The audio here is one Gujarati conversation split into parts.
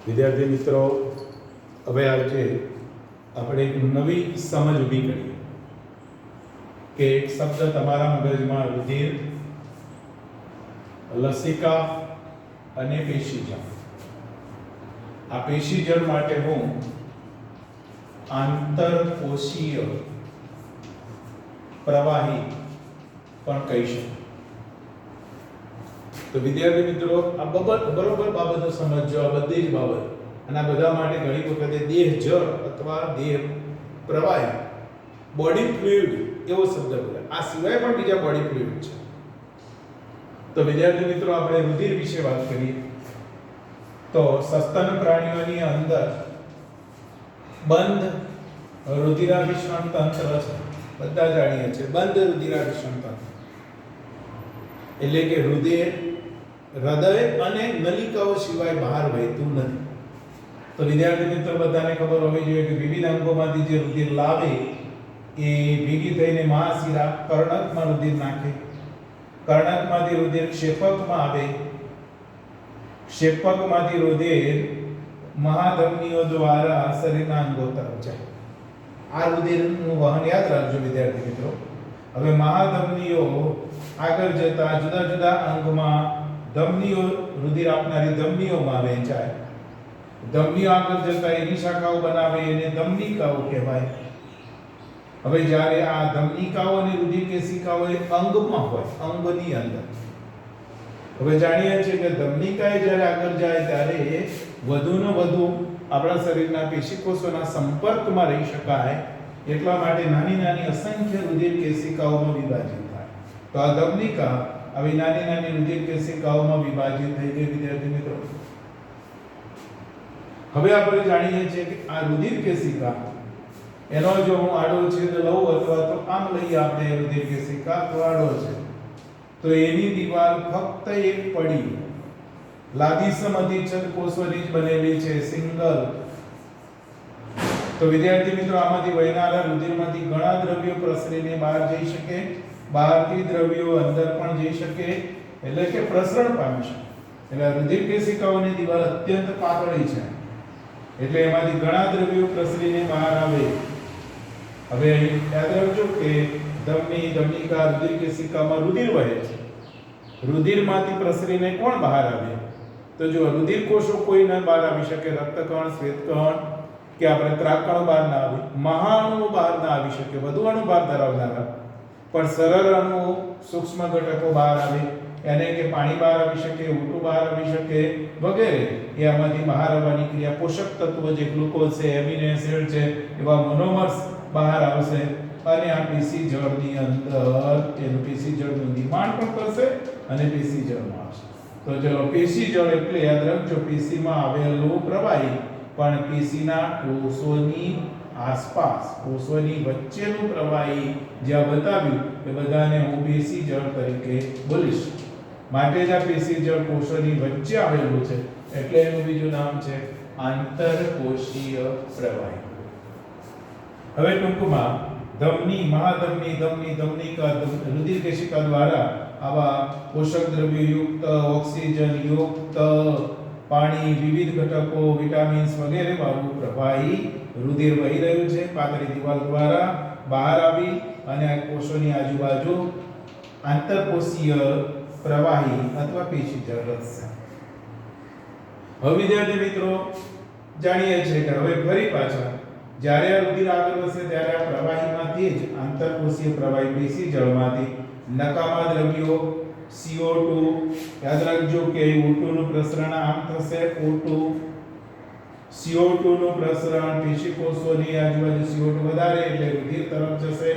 વિદ્યાર્થી મિત્રો, હવે આજે આપણે એક નવી સમજ ઊભી કરીએ કે એક શબ્દ તમારા મગજમાં રુધિર, લસિકા અને પેશીજળ. આ પેશીજળ માટે હું આંતરકોશીય પ્રવાહી પણ કહી શકું. તો વિદ્યાર્થી મિત્રો, આ બરોબર બાબતો સમજો. આ બધી જ બાબત અને આ બધા માટે ઘણી વખતે દેહ જળ અથવા દેહ પ્રવાહી, બોડી ફ્લુઇડ એવો શબ્દ બોલે. આ સિવાય પણ બીજા બોડી ફ્લુઇડ છે. તો વિદ્યાર્થી મિત્રો, આપણે રુધિર વિશે વાત કરીએ તો સસ્તન પ્રાણીઓની અંદર બંધ રુધિરાભિસરણ તંત્ર છે. બધા જાણીએ છીએ બંધ રુધિરાભિસરણ તંત્ર એટલે કે રુધિર હૃદય અને નલિકાઓ સિવાય બહાર વહેતું નથી. તો વિદ્યાર્થી મિત્રો, બધાને ખબર હોવી જોઈએ કે વિવિધ અંગોમાંથી જે રુધિર લાવે એ ભેગી થઈને મહાશિરા કર્ણકમાં રુધિર નાખે. કર્ણકમાંથી રુધિર ક્ષેપકમાં આવે. ક્ષેપકમાંથી રુધિર મહાધમનીઓ દ્વારા શરીરના અંગો તરફ જાય. આ રુધિરનું વહન યાદ રાખજો વિદ્યાર્થી મિત્રો. હવે મહાધમનીઓ આગળ જતા જુદા જુદા અંગમાં ધમનીઓ, રુધિર આપનારી ધમનીઓમાં વહેંચાય. ધમનીઓ આગળ જતા એની શાખાઓ બનાવે, એને ધમનિકાઓ કહેવાય. હવે જ્યારે આ ધમનિકાઓ અને રુધિર કેશિકાઓ એ અંગમાં હોય, અંગની અંદર. હવે જાણીએ છીએ કે ધમનિકાએ જ્યારે આગળ જાય ત્યારે વધુને વધુ આપણા શરીરના પેશીકોષોના સંપર્કમાં રહી શકાય એટલા માટે નાની નાની અસંખ્ય રુધિર કેશિકાઓમાં વિભાજિત થાય. તો આ ધમનિકા આવી નાની નાની રુધિર કેશિકાઓમાં વિભાજિત થઈ ગઈ વિદ્યાર્થી મિત્રો. હવે આપણે જાણીએ છીએ કે આ રુધિર કેશિકા, એનો જો હું આડો છેદ લઉં અથવા તો આમ લઈએ આપણે રુધિર કેશિકા, તો આડો છે તો એની દીવાલ ફક્ત એક પડી લાદીસમ અધિચ્છદ કોષોની જ બનેલી છે, સિંગલ. તો વિદ્યાર્થી મિત્રો, આમાંથી વહેનારા રુધિરમાંથી ઘણા દ્રવ્યો પ્રસરીને બહાર જઈ શકે, બહારથી દ્રવ્યો અંદર પણ જઈ શકે, એટલે કે પ્રસરણ પામી શકે. એટલે રુધિર કેશિકાઓની દીવાલ અત્યંત પાતળી છે એટલે એમાંથી ઘણા દ્રવ્યો પ્રસરીને બહાર આવે. હવે યાદ રાખજો કે ધમની, ધમનિકા, રુધિર કેશિકામાં રુધિર વહે છે. રુધિરમાંથી પ્રસરીને કોણ બહાર આવે? તો જો રુધિર કોષો કોઈ ન બહાર આવી શકે, રક્તકણ, શ્વેતકણ કે આપણે ત્રાકણ બહાર ના આવે, મહાઅણુઓ બહાર ના આવી શકે, વધુ અણુ બહાર ધરાવનારા, પણ સરળ અણુઓ, સૂક્ષ્મ ઘટકો બહાર આવે. એને કે પાણી બહાર આવી શકે, ઊંટું બહાર આવી શકે વગેરે. એ આમાંથી બહાર આવવાની ક્રિયા, પોષક તત્વો જે ગ્લુકોઝ છે, એમિનો એસિડ છે, એવા મોનોમર્સ બહાર આવશે અને આ પેશી જળની અંદર એનું પેશી જળનું નિર્માણ પણ કરશે અને પેશી જળમાં આવશે. તો ચલો, પેશી જળ એટલે યાદ રાખજો પેશીમાં આવેલું પ્રવાહી, પણ પેશીના કોષોની આસપાસ, કોષોની વચ્ચેનું પ્રવાહી જ્યાં બતાવ્યું એ બધાને હું પેશી જળ તરીકે બોલીશ. માટે જ આ પેશી જળ કોષોની વચ્ચે આવેલું છે એટલે એનું બીજું નામ છે આંતરકોશીય પ્રવાહી. હવે ટૂંકમાં ધમની, મહાધમની, ધમની, ધમનિકા, રુધિર કેશિકા દ્વારા આવા પોષક દ્રવ્યો યુક્ત, ઓક્સિજન યુક્ત પાણી, વિવિધ ઘટકો, વિટામિન્સ વગેરે વાળું પ્રવાહી રુધિર વહી રહ્યું છે. પાતળી દિવાલ દ્વારા બહાર આવી અને આ કોષોની આજુબાજુ આંતરકોશીય પ્રવાહી અથવા પેશીજળ રચશે. હવે વિદ્યાર્થી મિત્રો, જાણીએ છીએ કે હવે ફરી પાછા જ્યારે આ રુધિર આગળ વધશે ત્યારે આ પ્રવાહીમાંથી જ, આંતરકોશીય પ્રવાહી પેશીજળમાંથી નકામા દ્રવ્યો CO2, યાદ રાખજો કે O2 નું પ્રસરણ આમ થશે, O2, CO2 નું પ્રસરણ પેશીકોષોની આજુબાજુ CO2 વધારે એટલે રુધિર તરફ જશે,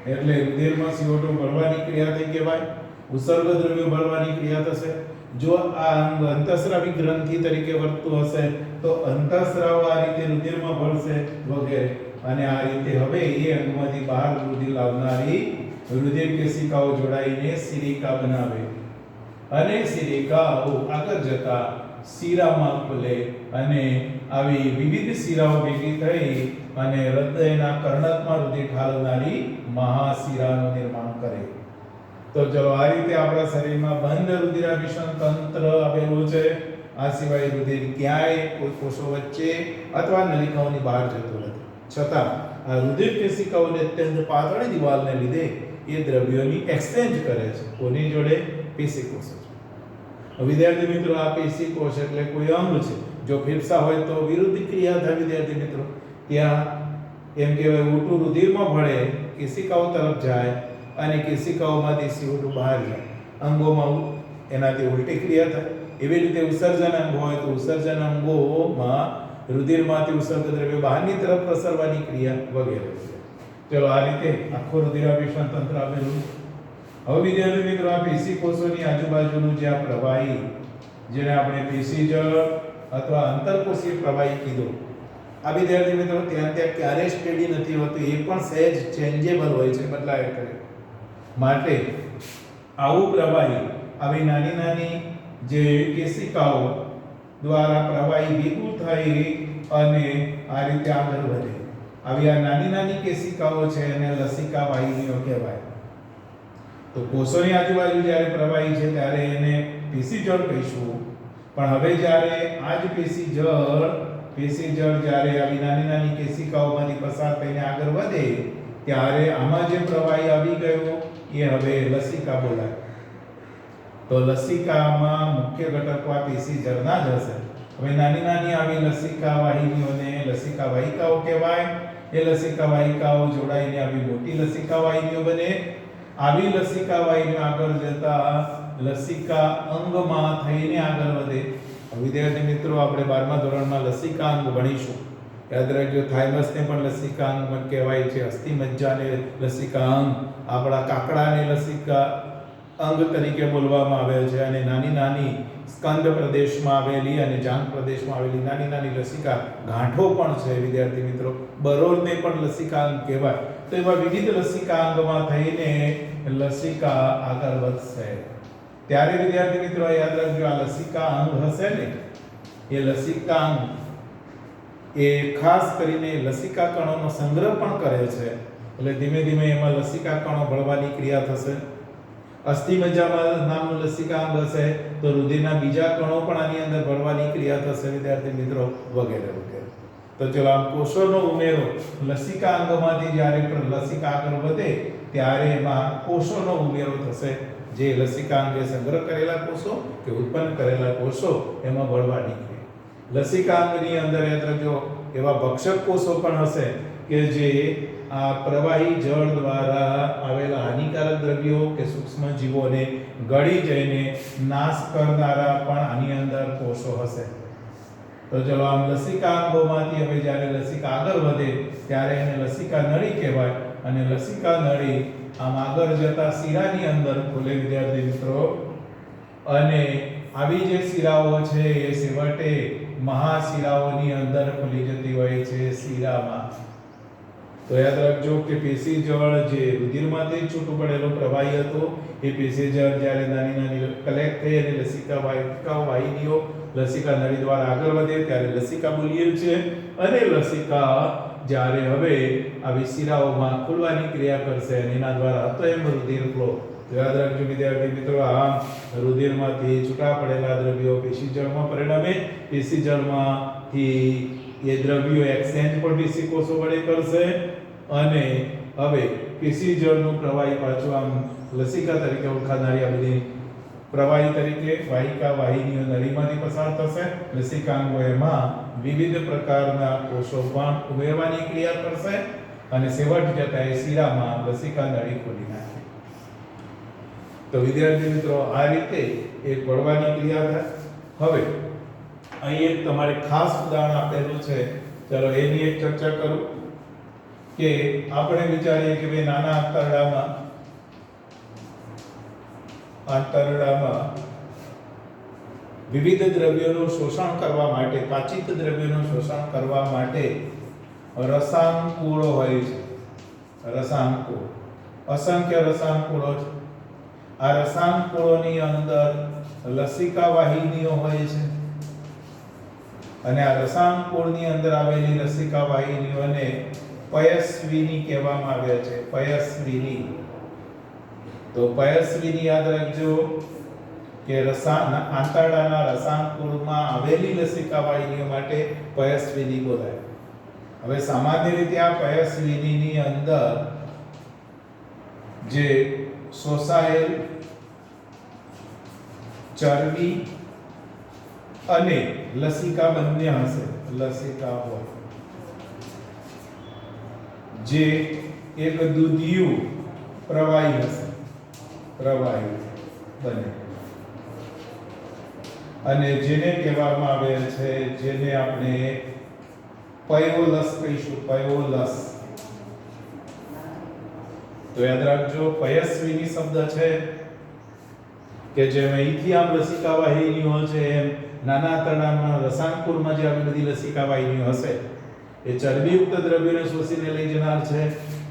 એટલે રુધિરમાં CO2 ભળવાની ક્રિયા થઈ કહેવાય. ઉત્સર્ગ દ્રવ્યો ભળવાની ક્રિયા થશે. જો આ અંગ અંતઃસ્રાવી ગ્રંથિ તરીકે વર્તતું હશે તો અંતઃસ્રાવ આ રીતે રુધિરમાં ભળશે વગેરે. અને આ રીતે હવે એ અંગમાંથી બહાર રુધિર લાવનારી રુધિર કેશિકાઓ જોડાઈને સિરિકા બનાવે અને સિરિકાઓ આગળ જતા શિરામાં ખુલે અને આવી વિવિધ શિરાઓ ભેગી થઈ અને હૃદયના કર્ણકમાં રુધિર ઠાલવનારી મહાશિરાનું નિર્માણ કરે. તો ચલો, આ રીતે આપણા શરીરમાં બંધ રુધિરાભિસરણ તંત્ર આવેલું છે આ સિવાય રુધિર ક્યાંય કોઈ કોષો વચ્ચે અથવા નલિકાઓની બહાર જતું નથી. છતાં આ રુધિર કેશિકાઓની અત્યંત પાતળી દિવાલને લીધે એ દ્રવ્યોની એક્સચેન્જ કરે છે. કોની જોડે? પેશી કોષો. વિદ્યાર્થી મિત્રો, આ પેશી કોષ એટલે કોઈ અંગ છે. જો ફેફસા હોય તો વિરુદ્ધ ક્રિયા થાય વિદ્યાર્થી મિત્રો. ત્યાં એમ કહેવાય ઊલટું રુધિરમાં ભળે, કેશિકાઓ તરફ જાય અને કેશિકાઓમાંથી CO2 બહાર જાય. અંગોમાં એનાથી ઉલટી ક્રિયા થાય. એવી રીતે ઉત્સર્જન અંગ હોય તો ઉત્સર્જન અંગોમાં રુધિરમાંથી ઉત્સર્ગ દ્રવ્ય બહારની તરફ પ્રસરવાની ક્રિયા વગેરે. ચલો, આ રીતે આખું રુધિરાભિસરણ તંત્ર આવેલું. હવે વિદ્યાર્થી મિત્રો, આ પેશી કોષોની આજુબાજુનું જે આ પ્રવાહી, જેને આપણે પેશીજળ અથવા અંતરકોષીય પ્રવાહી કીધું, આ વિદ્યાર્થી મિત્રો ત્યાં ક્યારેય સ્ટેડી નથી હોતું. એ પણ સહેજ ચેન્જેબલ હોય છે, બદલાય કરે. માટે આવું પ્રવાહી આવી નાની નાની જે કેશિકાઓ દ્વારા પ્રવાહી ભેગું થઈ અને આ રીતે આગળ વધે. આવી આ નાની નાની કેશિકાઓ છે એને લસિકા વાહિનીઓ કહેવાય. તો કોષોની આજુબાજુ જ્યારે પ્રવાહી છે ત્યારે એને પેશીજળ કહીશું. પણ હવે જ્યારે આ જ પેશીજળ જ્યારે આવી નાની નાની કેશિકાઓમાંથી પસાર થઈને આગળ વધે ત્યારે આમાં જે પ્રવાહી આવી ગયો એ હવે લસિકા બોલાય. તો લસિકામાં મુખ્ય ઘટકો આ પેશીજળના જ હશે. હવે નાની નાની આવી લસિકા વાહિનીઓને લસિકા વાહિકાઓ કહેવાય. એ લસિકા વાહિકાઓ જોડાઈને આવી મોટી લસિકા વાહિનીઓ બને. આવી લસિકા વાહિનીઓ આગળ જતા લસિકા અંગમાં થઈને આગળ વધે. વિદ્યાર્થી મિત્રો, આપણે 12મા ધોરણમાં લસિકા અંગ ભણીશું. યાદ રાખજો, થાઇમસને પણ લસિકા અંગ કહેવાય છે, અસ્થિ મજ્જાને લસિકા અંગ, આપણા કાકડાને લસિકા અંગ તરીકે બોલવામાં આવે છે. અને નાની નાની સ્કંદ પ્રદેશમાં આવેલી અને જાંઘ પ્રદેશમાં આવેલી નાની નાની લસિકા ગાંઠો પણ છે વિદ્યાર્થી મિત્રો. બરોળને પણ લસિકા અંગ કહેવાય. તો એવા વિવિધ લસિકા અંગમાં થઈને લસિકા આગળ વધશે. ત્યારે વિદ્યાર્થી મિત્રો યાદ રાખજો, આ લસિકા અંગ હશે ને, એ લસિકા અંગ એ ખાસ કરીને લસિકા કણોનો સંગ્રહ પણ કરે છે. એટલે ધીમે ધીમે એમાં લસિકા કણો ભળવાની ક્રિયા થશે. અસ્થિ મજ્જામાં નામનું લસિકા અંગ હશે તો રુધિરના બીજા કણો પણ આની અંદર ભળવાની ક્રિયા થશે વિદ્યાર્થી મિત્રો, વગેરે વગેરે. તો ચલો, આમ કોષોનો ઉમેરો લસિકા અંગમાંથી જ્યારે લસિકા આગળ વધે ત્યારે એમાં કોષોનો ઉમેરો થશે. જે લસિકા અંગે સંગ્રહ કરેલા કોષો કે ઉત્પન્ન કરેલા કોષો એમાં ભળવાની ક્રિયા. લસિકા અંગની અંદર યાદ રાખજો એવા ભક્ષક કોષો પણ હશે કે જે આ પ્રવાહી જળ દ્વારા આવેલા હાનિકારક દ્રવ્યો કે સૂક્ષ્મ જીવોને ગળી જઈને નાશ કરનારા પણ આની અંદર કોષો હશે. તો ચલો, આમ લસિકા અંગોમાંથી હવે જ્યારે લસિકા આગળ વધે ત્યારે એને લસિકા નળી કહેવાય. અને લસિકા નળી આમ આગળ જતા શિરાની અંદર ખુલે વિદ્યાર્થી મિત્રો. અને આવી જે શિરાઓ છે એ છેવટે મહાશિરાઓની અંદર ખુલી જતી હોય છે, શિરામાં. તો યાદ રાખજો કે પેશીજળ જે રુધિરમાંથી છૂટું પડેલો પ્રવાહી હતો એ પેશીજળ જ્યારે નાની નાની કલેક્ટ થઈ અને લસિકા વાહિનીઓ લસિકા નળી દ્વારા આગળ વધે ત્યારે લસિકા બોલીએ છે. અને લસિકા જ્યારે હવે આવી શિરાઓમાં ખુલવાની ક્રિયા કરશે અને એના દ્વારા હતો એમ રુધિર ફ્લો. યાદ રાખજો વિદ્યાર્થી મિત્રો, આમ રુધિરમાંથી છૂટા પડેલા દ્રવ્યો પેશીજળમાં પરિણમે. પેશીજળમાંથી એ દ્રવ્યો એક્સચેન્જ પણ પેશી કોષો વડે કરશે. અને હવે પેશીજળનું પ્રવાહી પાછું આમ લસિકા તરીકે ઓળખાનારી આ બધી પ્રવાહી તરીકે વાહિકા વાહિનીઓ નળીમાંથી પસાર થશે. લસિકાંગો એમાં વિવિધ પ્રકારના કોષો પણ ઉમેરવાની ક્રિયા કરશે અને છેવટ જતા એ શિરામાં લસિકા નળી ખોલી નાખે. તો વિદ્યાર્થી મિત્રો, આ રીતે એક વળવાની ક્રિયા થાય. હવે અહીં એક તમારે ખાસ ઉદાહરણ આપેલું છે. ચલો, એની એક ચર્ચા કરું કે આપણે વિચારીએ કે ભાઈ નાના આંતરડામાં વિવિધ દ્રવ્યોનું શોષણ કરવા માટે, પાચિત દ્રવ્યોનું શોષણ કરવા માટે રસાંકુળો હોય છે. રસાંકુળ, અસંખ્ય રસાંકુળો છે. આ રસાંકુળોની અંદર લસિકા વાહિનીઓ હોય છે. અને આ રસાંકુળની અંદર આવેલી લસિકા વાહિનીઓને પયસ્વિની કહેવામાં આવે છે. પયસ્વિની. તો પયસ્વિની યાદ રાખજો કે આંતરડાના રસાંકુળમાં આવેલી લસિકા વાહિનીઓ માટે પયસ્વિની બોલાય. હવે સામાન્ય રીતે આ પયસ્વિનીની અંદર જે શોષાયેલ ચરબી અને લસિકા બંને હશે. લસિકા હોય જે એક દૂધિયું પ્રવાહી હશે. પ્રવાહી બને અને જેને કહેવામાં આવે છે, જેને આપણે પયોલસ કહીશું. પયોલસ. તો યાદ રાખજો, પયસ્વિની શબ્દ છે કે જેમ અહીંથી આમ લસિકા વાહિનીઓ છે, એમ નાના આંતરડાના રસાંકુળમાં જે આવી બધી લસિકા વાહિનીઓ હશે એ ચરબીયુક્ત દ્રવ્યોને શોષીને લઈ જનાર છે.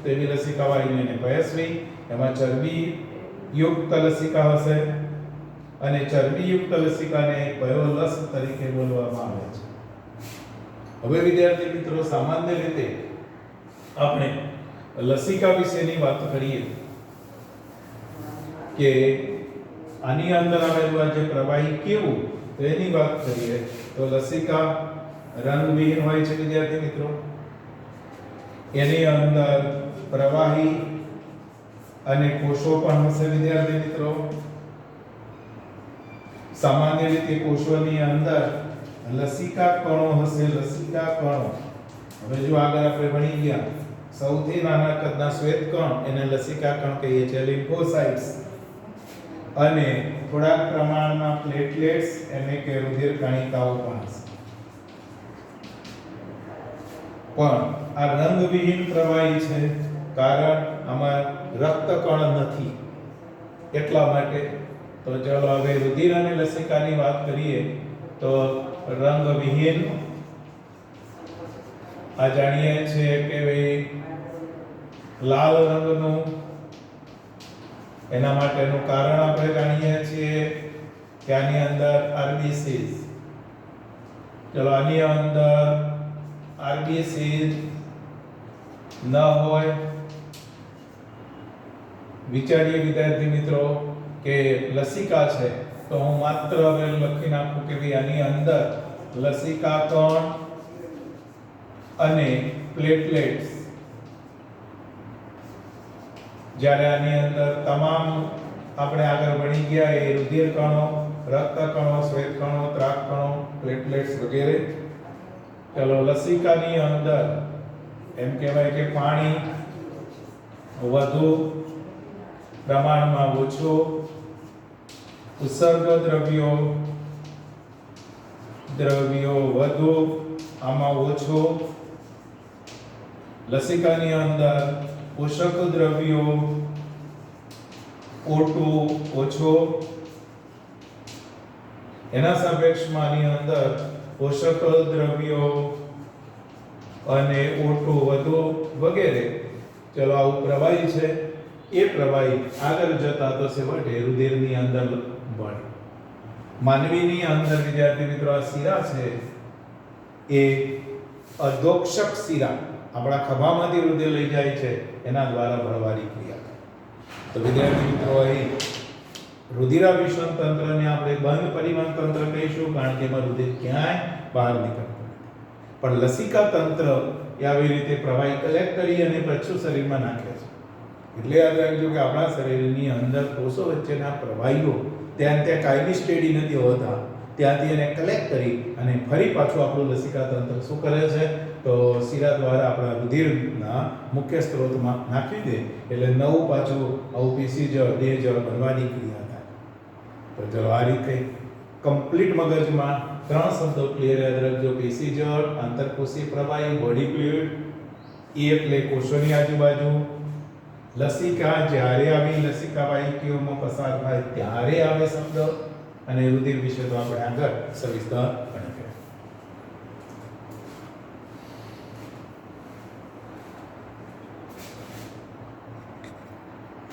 તેવી લસિકા વાહિનીઓને પયસ્વી. એમાં ચરબીયુક્ત લસિકા હશે અને ચરબીયુક્ત લસિકાને પયોલસ તરીકે બોલવામાં આવે છે. હવે વિદ્યાર્થી મિત્રો, સામાન્ય રીતે આપણે લસિકા વિશેની વાત કરીએ કે આની અંદર આવેલું આ જે પ્રવાહી કેવું, તો એની વાત કરીએ તો લસિકા રંગવિહીન હોય છે વિદ્યાર્થી મિત્રો. એની અંદર પ્રવાહી અને કોષો પણ હશે વિદ્યાર્થી મિત્રો. સામાન્ય રીતે કોષોની અંદર લસિકા કણો હશે. લસિકા કણો. હવે જો આગળ આપણે ભણી ગયા, સૌથી નાના કદના શ્વેત કણ એને લસિકા કણ કહીએ છીએ, લિમ્ફોસાઇટ્સ. અને થોડાક પ્રમાણમાં પ્લેટલેટ્સ એને કે રુધિર કણિકાઓ પણ હશે. પણ આ રંગવિહીન પ્રવાહી છે કારણ આમાં રક્તકણ નથી, એટલા માટે. તો ચાલો હવે રુધિર અને લસિકાની વાત કરીએ તો રંગવિહીન આ જાણીએ છીએ કે ભાઈ લાલ રંગનું, એના માટેનું કારણ આપણે જાણીએ છીએ કે આની અંદર આરબીસીસ. ચલો આની અંદર આરબીસીસ ન હોય. વિચારીએ વિદ્યાર્થી મિત્રો કે લસિકા છે તો હું માત્ર હવે લખી નાખું કે ભાઈ આની અંદર લસિકા કણ અને પ્લેટલેટ્સ. જ્યારે આની અંદર તમામ આપણે આગળ ભણી ગયા એ રુધિર કણો, રક્ત કણો, શ્વેત કણો, ત્રાક કણો, પ્લેટલેટ્સ વગેરે. ચલો લસિકાની અંદર એમ કહેવાય કે પાણી વધુ પ્રમાણમાં ઓછો, ઉત્સર્ગ દ્રવ્યો વધુ, આમાં ઓછો. લસિકાની અંદર પોષક દ્રવ્યો O2 ઓછો. એના સાપેક્ષમાં આની અંદર પોષક દ્રવ્યો અને O2 વધુ વગેરે. ચલો આવું પ્રવાહી છે. એ પ્રવાહી આગળ જતા તો છેવટે રુધિરની અંદર ભળે. માનવીની અંદર વિદ્યાર્થી મિત્રો આ શિરા છે એ અધોક્ષક શિરા આપણા ખભામાંથી રુધિર લઈ જાય છે, એના દ્વારા ભળવાની ક્રિયા. તો વિદ્યાર્થી મિત્રો અહીં રુધિરાભિસરણ તંત્રને આપણે બંધ પરિવહન તંત્ર કહીશું, કારણ કે એમાં રુધિર ક્યાંય બહાર નીકળતું નથી. પણ લસિકા તંત્ર એ આવી રીતે પ્રવાહી કલેક્ટ કરી અને પાછું શરીરમાં નાખે છે. એટલે યાદ રાખજો કે આપણા શરીરની અંદર કોષો વચ્ચેના પ્રવાહીઓ ત્યાં કાયમી સ્ટેડી નથી હોતા, ત્યાંથી એને કલેક્ટ કરી અને ફરી પાછું આપણું લસિકા તંત્ર શું કરે છે, તો શિરા દ્વારા આપણા રુધિરના મુખ્ય સ્ત્રોતમાં નાખી દે. એટલે નવું પાછું આવું પેશી જળ, દેહ જળ બનવાની ક્રિયા થાય. તો ચલો આ રીતે કમ્પ્લીટ મગજમાં 3 શબ્દો ક્લિયર યાદ રાખજો: પેશી જળ, આંતરકોષીય પ્રવાહી, બોડી ફ્લુઇડ. એ એટલે કોષોની આજુબાજુ. લસિકા જ્યારે આવી લસિકા વાહિનીઓમાં પસાર થાય ત્યારે આવે શબ્દ. અને રુધિર વિશે તો આપણે આગળ સવિસ્તર